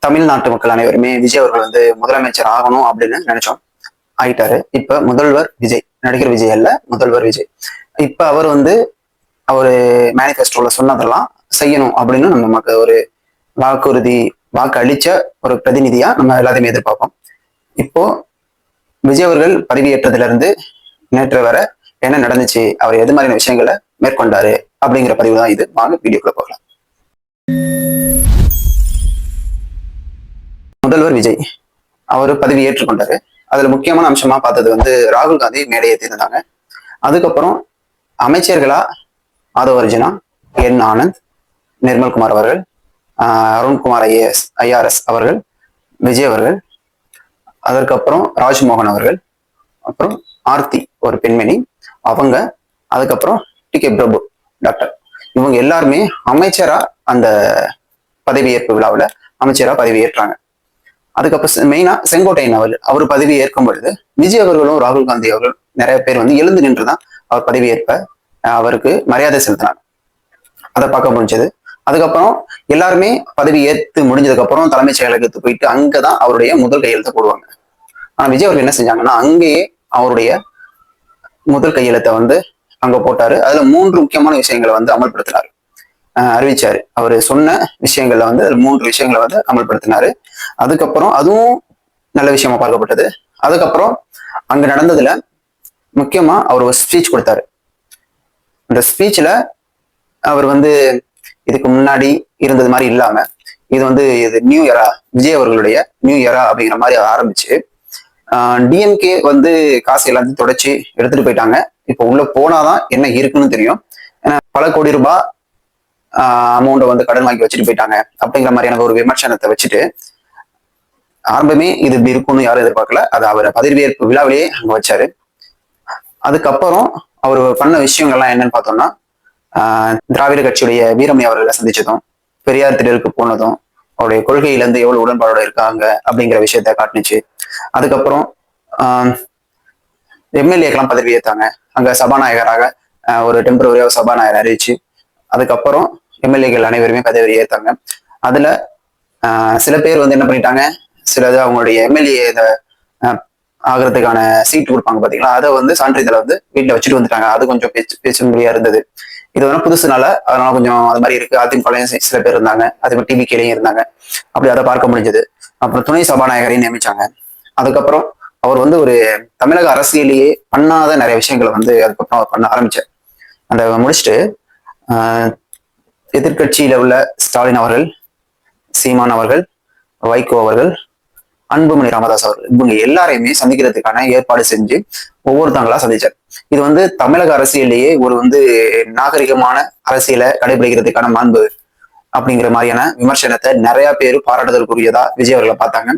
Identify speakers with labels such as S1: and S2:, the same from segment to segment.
S1: தமிழ்நாட்டு மக்கள் அனைவருமே விஜய் அவர்கள் வந்து முதலமைச்சர் ஆகணும் அப்படின்னு நினைச்சோம். ஆயிட்டாரு. இப்ப முதல்வர் விஜய், நடிகர் விஜய் அல்ல, முதல்வர் விஜய். இப்ப அவர் வந்து அவரு மேனிபெஸ்டோல சொன்னதெல்லாம் செய்யணும் அப்படின்னு நம்ம நமக்கு ஒரு வாக்குறுதி, வாக்கு அளிச்ச ஒரு பிரதிநிதியா நம்ம எல்லாத்தையுமே எதிர்பார்ப்போம். இப்போ விஜய் அவர்கள் பதவியேற்றதுல இருந்து நேற்று வர என்ன நடந்துச்சு, அவர் எது மாதிரியான விஷயங்களை மேற்கொண்டாரு அப்படிங்கிற பதிவு தான் இது. வாங்க வீடியோக்குள்ள போகலாம். முதல்வர் விஜய் அவர் பதவி ஏற்றுக்கொண்டாரு. அதுல முக்கியமான அம்சமா பார்த்தது வந்து ராகுல் காந்தி மேடையை தேர்ந்தாங்க. அதுக்கப்புறம் அமைச்சர்களா ஆதவ அர்ஜுனா, என் ஆனந்த், நிர்மல்குமார் அவர்கள், அருண்குமார் ஐஆர்எஸ் அவர்கள், விஜய் அவர்கள், அதற்கப்புறம் ராஜ்மோகன் அவர்கள், அப்புறம் ஆர்த்தி ஒரு பெண்மணி அவங்க, அதுக்கப்புறம் டி.கே. பிரபு டாக்டர், இவங்க எல்லாருமே அமைச்சரா அந்த பதவியேற்பு விழாவில் அமைச்சரா பதவி ஏற்றாங்க. அதுக்கப்புறம் மெயினா செங்கோட்டையன் அவர் பதவி ஏற்கும் பொழுது விஜய் அவர்களும் ராகுல் காந்தி அவர்கள் நிறைய பேர் வந்து எழுந்து நின்றுதான் அவர் பதவியேற்ப அவருக்கு மரியாதை செலுத்தினாங்க. அதை பார்க்க முடிஞ்சது. அதுக்கப்புறம் எல்லாருமே பதவி ஏற்று முடிஞ்சதுக்கு அப்புறம் தலைமைச் செயலகத்துக்கு போயிட்டு அங்கதான் அவருடைய முதல் கையெழுத்தை போடுவாங்க. ஆனா விஜய் அவர்கள் என்ன செஞ்சாங்கன்னா அங்கேயே அவருடைய முதல் கையெழுத்தை வந்து அங்க போட்டாரு. அதுல 3 முக்கியமான விஷயங்களை வந்து அமல்படுத்தினாரு, அறிவிச்சாரு. அவர் சொன்ன விஷயங்கள்ல வந்து 3 விஷயங்களை வந்து அமல்படுத்தினாரு. அதுக்கப்புறம் அதுவும் நல்ல விஷயமா பார்க்கப்பட்டது. அதுக்கப்புறம் அங்க நடந்ததுல முக்கியமா அவர் ஒரு ஸ்பீச் கொடுத்தாரு. அந்த ஸ்பீச்ல அவர் வந்து இதுக்கு முன்னாடி இருந்தது மாதிரி இல்லாம இது வந்து இது நியூ இயரா, விஜய் அவர்களுடைய நியூ இயரா அப்படிங்கிற மாதிரி ஆரம்பிச்சு டிஎம்கே வந்து காசு எல்லாத்தையும் தொடச்சி எடுத்துட்டு போயிட்டாங்க. இப்போ உள்ள போனாதான் என்ன இருக்குன்னு தெரியும். ஏன்னா பல கோடி ரூபாய் அமௌண்ட்டை வந்து கடன் வாங்கி வச்சுட்டு போயிட்டாங்க அப்படிங்கிற மாதிரியான ஒரு விமர்சனத்தை வச்சுட்டு ஆரம்பமே இது இப்படி இருக்கும்னு யாரும் எதிர்பார்க்கல. அது அவரை பதவியேற்பு விழாவிலேயே அங்க வச்சாரு. அதுக்கப்புறம் அவர் பண்ண விஷயங்கள்லாம் என்னன்னு பார்த்தோம்னா, திராவிட கட்சியுடைய வீரமணி அவர்களை சந்திச்சதும், பெரியார் திடலுக்கு போனதும், அவருடைய கொள்கையில இருந்து எவ்வளவு உடன்பாடோட இருக்காங்க அப்படிங்கிற விஷயத்த காட்டுனுச்சு. அதுக்கப்புறம் எம்எல்ஏக்கெல்லாம் பதவி ஏற்றாங்க. அங்க சபாநாயகராக ஒரு டெம்பரவரியாக சபாநாயகர் அறிவிச்சு அதுக்கப்புறம் எம்எல்ஏக்கள் அனைவருமே பதவி ஏற்றாங்க. அதுல சில பேர் வந்து என்ன பண்ணிட்டாங்க, சிலது அவங்களுடைய எம்எல்ஏ ஆகிறதுக்கான சீட்டு கொடுப்பாங்க பாத்தீங்களா, அதை வந்து சான்றிதழை வந்து வீட்டுல வச்சுட்டு வந்துட்டாங்க. அது கொஞ்சம் பேச்சுமொழியா இருந்தது. இது வந்து புதுசுனால அதனால கொஞ்சம் அது மாதிரி இருக்கு. அதிமுகலையும் சில பேர் இருந்தாங்க, அதே மாதிரி டிவிகேலையும் இருந்தாங்க. அப்படி அதை பார்க்க முடிஞ்சது. அப்புறம் துணை சபாநாயகரையும் நியமிச்சாங்க. அதுக்கப்புறம் அவர் வந்து ஒரு தமிழக அரசியலேயே பண்ணாத நிறைய விஷயங்களை வந்து அதுக்கப்புறம் அவர் பண்ண ஆரம்பிச்சார். அந்த முடிச்சுட்டு எதிர்கட்சியில உள்ள ஸ்டாலின் அவர்கள், சீமான் அவர்கள், வைகோ அவர்கள், அன்புமணி ராமதாஸ் அவர்கள், இவங்க எல்லாரையுமே சந்திக்கிறதுக்கான ஏற்பாடு செஞ்சு ஒவ்வொருத்தங்களா சந்திச்சார். இது வந்து தமிழக அரசியலேயே ஒரு வந்து நாகரிகமான அரசியலை கடைபிடிக்கிறதுக்கான மாண்பு அப்படிங்கிற மாதிரியான விமர்சனத்தை நிறைய பேர் பாராட்டுதலுக்குரியதா விஜய் அவர்களை பார்த்தாங்க.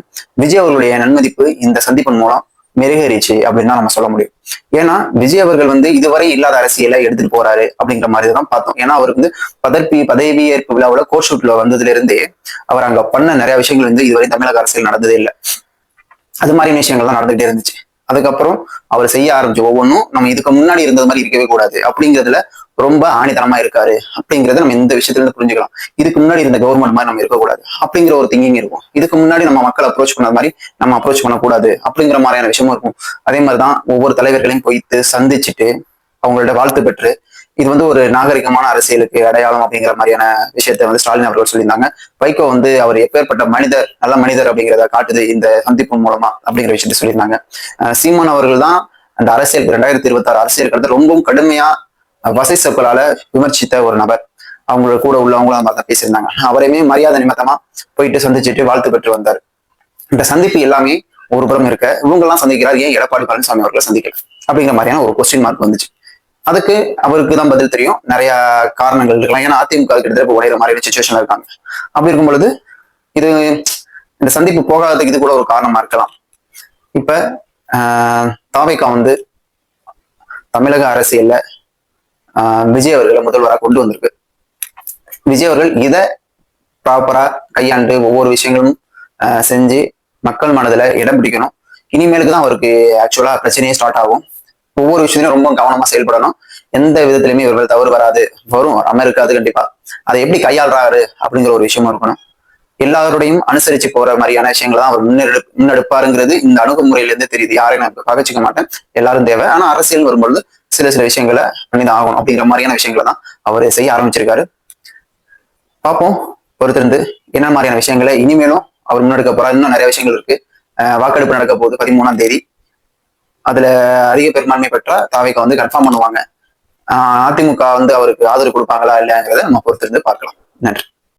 S1: விஜய் அவர்களுடைய நன்மதிப்பு இந்த சந்திப்பின் மூலம் மெருகேறிச்சு அப்படின்னு தான் நம்ம சொல்ல முடியும். ஏன்னா விஜய் அவர்கள் வந்து இதுவரை இல்லாத அரசியலை எடுத்துட்டு போறாரு அப்படிங்கிற மாதிரி தான் பார்த்தோம். ஏன்னா அவருக்கு வந்து பதவியேற்பு விழாவோட கோர்ஷூட்ல வந்ததுல இருந்தே அவர் அங்க பண்ண நிறைய விஷயங்கள் வந்து இதுவரை தமிழக அரசியல் நடந்ததே இல்லை. அது மாதிரி விஷயங்கள் தான் நடந்துகிட்டே இருந்துச்சு. அதுக்கப்புறம் அவர் செய்ய ஆரம்பிச்சு ஒவ்வொன்றும் நம்ம இதுக்கு முன்னாடி இருந்தது மாதிரி இருக்கவே கூடாது அப்படிங்கிறதுல ரொம்ப ஆணித்தனமா இருக்காரு அப்படிங்கறத நம்ம இந்த விஷயத்துல இருந்து புரிஞ்சுக்கலாம். இதுக்கு முன்னாடி இருந்த கவர்மெண்ட் மாதிரி நம்ம இருக்கக்கூடாது அப்படிங்கிற ஒரு திங்கிங் இருக்கும். இதுக்கு முன்னாடி நம்ம மக்களை அப்ரோச் பண்ணது மாதிரி நம்ம அப்ரோச் பண்ணக்கூடாது அப்படிங்கிற மாதிரியான விஷயமும் இருக்கும். அதே மாதிரிதான் ஒவ்வொரு தலைவர்களையும் போயிட்டு சந்திச்சுட்டு அவங்களோட வாழ்த்து பெற்று இது வந்து ஒரு நாகரிகமான அரசியலுக்கு அடையாளம் அப்படிங்கிற மாதிரியான விஷயத்த வந்து ஸ்டாலின் அவர்கள் சொல்லியிருந்தாங்க. வைகோ வந்து அவர் எப்பேற்பட்ட மனிதர், நல்ல மனிதர் அப்படிங்கிறத காட்டுது இந்த சந்திப்பு மூலமா அப்படிங்கிற விஷயத்த சொல்லியிருந்தாங்க. சீமான் அவர்கள் தான் அந்த அரசியல் 2026 அரசியல் கடத்த ரொம்பவும் கடுமையா வசை சொற்களால விமர்சித்த ஒரு நபர். அவங்களோட கூட உள்ளவங்களும் பார்த்தா பேசியிருந்தாங்க. அவரையுமே மரியாதை நிமித்தமா போயிட்டு சந்திச்சுட்டு வாழ்த்து பெற்று வந்தார். இந்த சந்திப்பு எல்லாமே ஒரு புறம் இருக்க இவங்கெல்லாம் சந்திக்கிறார், ஏன் எடப்பாடி பழனிசாமி அவர்களை சந்திக்கல அப்படிங்கிற மாதிரியான ஒரு கொஸ்டின் மார்க் வந்துச்சு. அதுக்கு அவருக்கு தான் பதில் தெரியும். நிறைய காரணங்கள் இருக்கலாம். ஏன்னா அதிமுக கிட்டத்தட்ட உடையிற மாதிரியான சுச்சுவேஷன்ல இருக்காங்க. அப்படி இருக்கும் பொழுது இது இந்த சந்திப்பு போகாததுக்கு இது கூட ஒரு காரணமா இருக்கலாம். இப்ப தாவேகா வந்து தமிழக அரசியல்ல விஜய் அவர்களை முதல்வராக கொண்டு வந்திருக்கு. விஜய் அவர்கள் இதை ப்ராப்பரா கையாண்டு ஒவ்வொரு விஷயங்களும் செஞ்சு மக்கள் மனதுல இடம் பிடிக்கணும். இனிமேலுக்கு தான் அவருக்கு ஆக்சுவலா பிரச்சனையே ஸ்டார்ட் ஆகும். ஒவ்வொரு விஷயத்தையும் ரொம்ப கவனமா செயல்படணும். எந்த விதத்திலுமே இவர்கள் தவறு வராது, வரும், வராம இருக்காது கண்டிப்பா. அதை எப்படி கையாளுறாரு அப்படிங்கிற ஒரு விஷயமும் இருக்கணும். எல்லாரோடையும் அனுசரிச்சு போற மாதிரியான விஷயங்களை தான் அவர் முன்னெடுப்பாருங்கிறது இந்த அணுகுமுறையில தெரியுது. யாரையும் நான் பகச்சிக்க மாட்டேன், எல்லாரும் தேவை. ஆனா அரசியல் வரும்பொழுது சில விஷயங்களை பண்ணிதான் ஆகணும் அப்படிங்கிற மாதிரியான விஷயங்களை தான் அவர் செய்ய ஆரம்பிச்சிருக்காரு. பார்ப்போம் பொறுத்திருந்து என்ன மாதிரியான விஷயங்களை இனிமேலும் அவர் முன்னெடுக்க போறாரு. இன்னும் நிறைய விஷயங்கள் இருக்கு. வாக்கெடுப்பு நடக்க போகுது 13ஆம் தேதி. அதுல அதிக பெரும்பான்மை பெற்றா தாவேக்கா கன்ஃபார்ம் பண்ணுவாங்க. அதிமுக அவருக்கு ஆதரவு கொடுப்பாங்களா இல்லையாங்கிறத நம்ம பொறுத்திருந்து பார்க்கலாம். நன்றி.